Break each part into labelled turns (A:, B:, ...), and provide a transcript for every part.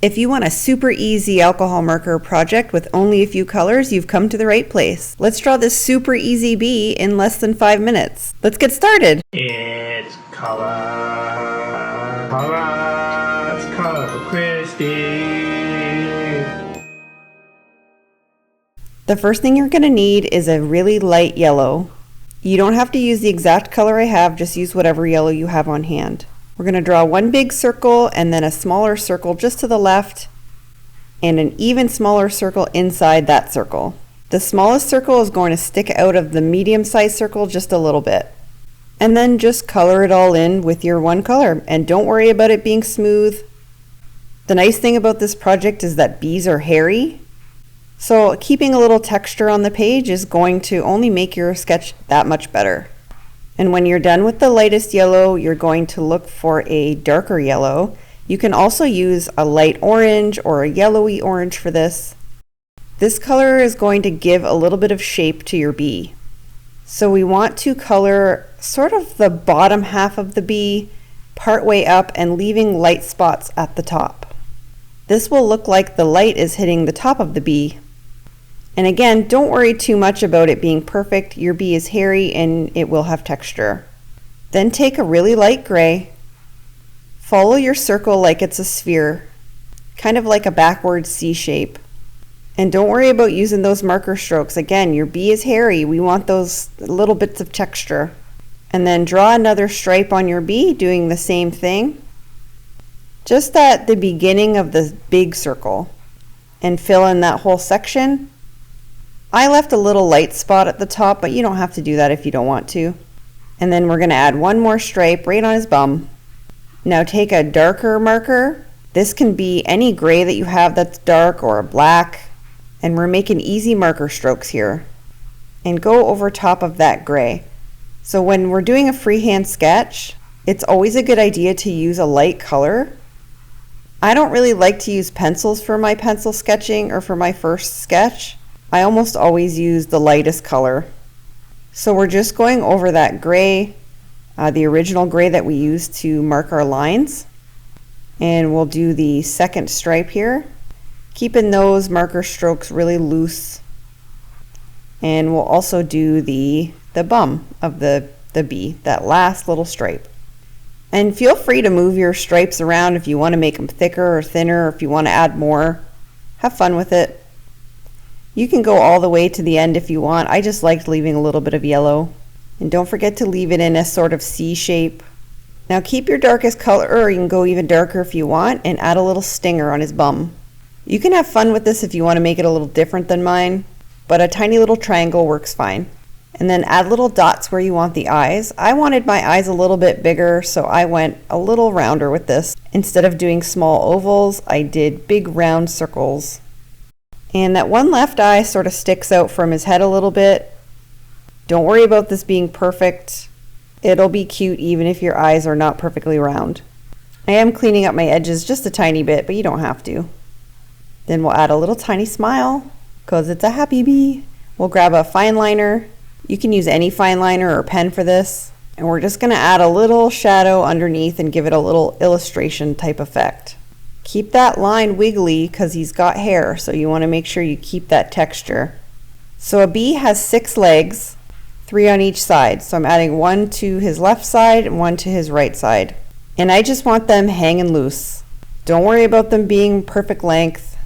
A: If you want a super easy alcohol marker project with only a few colors, you've come to the right place. Let's draw this super easy bee in less than 5 minutes. Let's get started.
B: It's color for Christy.
A: The first thing you're going to need is a really light yellow. You don't have to use the exact color I have, just use whatever yellow you have on hand. We're going to draw one big circle and then a smaller circle just to the left and an even smaller circle inside that circle. The smallest circle is going to stick out of the medium-sized circle just a little bit. And then just color it all in with your one color and don't worry about it being smooth. The nice thing about this project is that bees are hairy, so keeping a little texture on the page is going to only make your sketch that much better. And when you're done with the lightest yellow, you're going to look for a darker yellow. You can also use a light orange or a yellowy orange for this. This color is going to give a little bit of shape to your bee. So we want to color sort of the bottom half of the bee part way up and leaving light spots at the top. This will look like the light is hitting the top of the bee. And again, don't worry too much about it being perfect. Your bee is hairy and it will have texture. Then take a really light gray. Follow your circle like it's a sphere, kind of like a backward C shape. And don't worry about using those marker strokes. Again, your bee is hairy. We want those little bits of texture. And then draw another stripe on your bee, doing the same thing. Just at the beginning of the big circle. And fill in that whole section. I left a little light spot at the top, but you don't have to do that if you don't want to. And then we're going to add one more stripe right on his bum. Now take a darker marker. This can be any gray that you have that's dark or a black. And we're making easy marker strokes here. And go over top of that gray. So when we're doing a freehand sketch, it's always a good idea to use a light color. I don't really like to use pencils for my pencil sketching or for my first sketch. I almost always use the lightest color. So we're just going over that gray, the original gray that we used to mark our lines. And we'll do the second stripe here, keeping those marker strokes really loose. And we'll also do the bum of the bee, that last little stripe. And feel free to move your stripes around if you want to make them thicker or thinner, or if you want to add more. Have fun with it. You can go all the way to the end if you want. I just liked leaving a little bit of yellow. And don't forget to leave it in a sort of C shape. Now keep your darkest color, or you can go even darker if you want, and add a little stinger on his bum. You can have fun with this if you want to make it a little different than mine, but a tiny little triangle works fine. And then add little dots where you want the eyes. I wanted my eyes a little bit bigger, so I went a little rounder with this. Instead of doing small ovals, I did big round circles. And that one left eye sort of sticks out from his head a little bit. Don't worry about this being perfect. It'll be cute even if your eyes are not perfectly round. I am cleaning up my edges just a tiny bit, but you don't have to. Then we'll add a little tiny smile, because it's a happy bee. We'll grab a fine liner. You can use any fine liner or pen for this. And we're just going to add a little shadow underneath and give it a little illustration type effect. Keep that line wiggly because he's got hair, so you want to make sure you keep that texture. So a bee has 6 legs, 3 on each side. So I'm adding 1 to his left side and 1 to his right side. And I just want them hanging loose. Don't worry about them being perfect length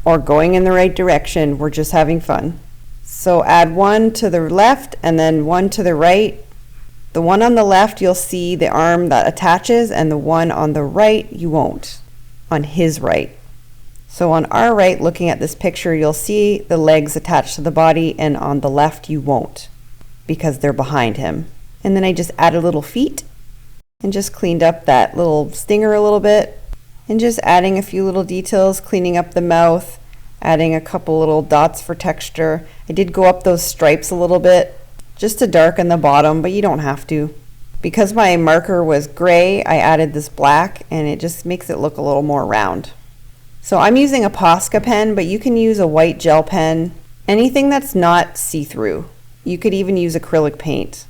A: or going in the right direction. We're just having fun. So add 1 to the left and then 1 to the right. The one on the left you'll see the arm that attaches, and the one on the right you won't. On his right. So on our right, looking at this picture, you'll see the legs attached to the body, and on the left you won't because they're behind him. And then I just added little feet and just cleaned up that little stinger a little bit, and just adding a few little details, cleaning up the mouth, adding a couple little dots for texture. I did go up those stripes a little bit just to darken the bottom, but you don't have to. Because my marker was gray, I added this black, and it just makes it look a little more round. So I'm using a Posca pen, but you can use a white gel pen, anything that's not see-through. You could even use acrylic paint.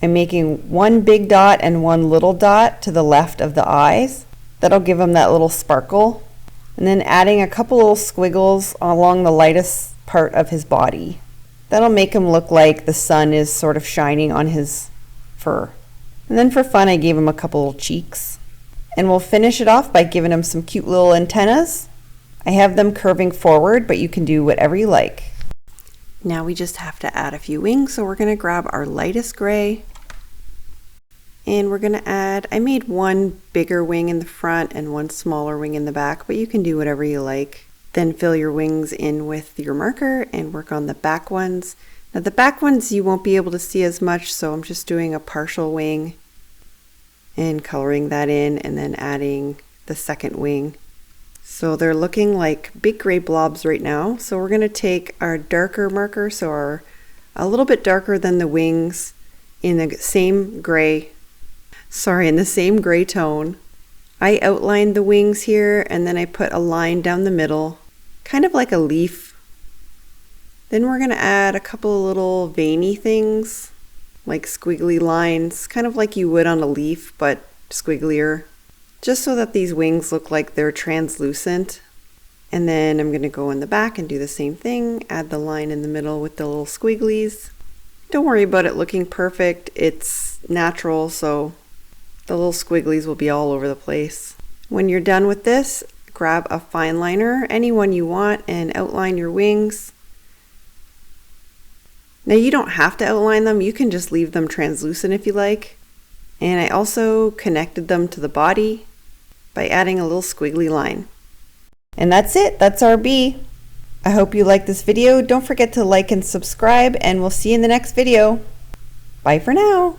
A: I'm making 1 big dot and 1 little dot to the left of the eyes. That'll give them that little sparkle. And then adding a couple little squiggles along the lightest part of his body. That'll make him look like the sun is sort of shining on his fur. And then for fun, I gave him a couple little cheeks. And we'll finish it off by giving him some cute little antennas. I have them curving forward, but you can do whatever you like. Now we just have to add a few wings, so we're going to grab our lightest gray. And we're going to add, I made one bigger wing in the front and one smaller wing in the back, but you can do whatever you like. Then fill your wings in with your marker and work on the back ones. Now the back ones you won't be able to see as much, so I'm just doing a partial wing and coloring that in and then adding the second wing. So they're looking like big gray blobs right now. So we're going to take our darker marker, so a little bit darker than the wings, in the same gray tone. I outlined the wings here and then I put a line down the middle, kind of like a leaf. Then we're going to add a couple of little veiny things, like squiggly lines, kind of like you would on a leaf, but squigglier, just so that these wings look like they're translucent. And then I'm going to go in the back and do the same thing, add the line in the middle with the little squigglies. Don't worry about it looking perfect, it's natural, so the little squigglies will be all over the place. When you're done with this, grab a fine liner, any one you want, and outline your wings. Now you don't have to outline them, you can just leave them translucent if you like. And I also connected them to the body by adding a little squiggly line. And that's it, that's our bee. I hope you liked this video. Don't forget to like and subscribe, and we'll see you in the next video. Bye for now.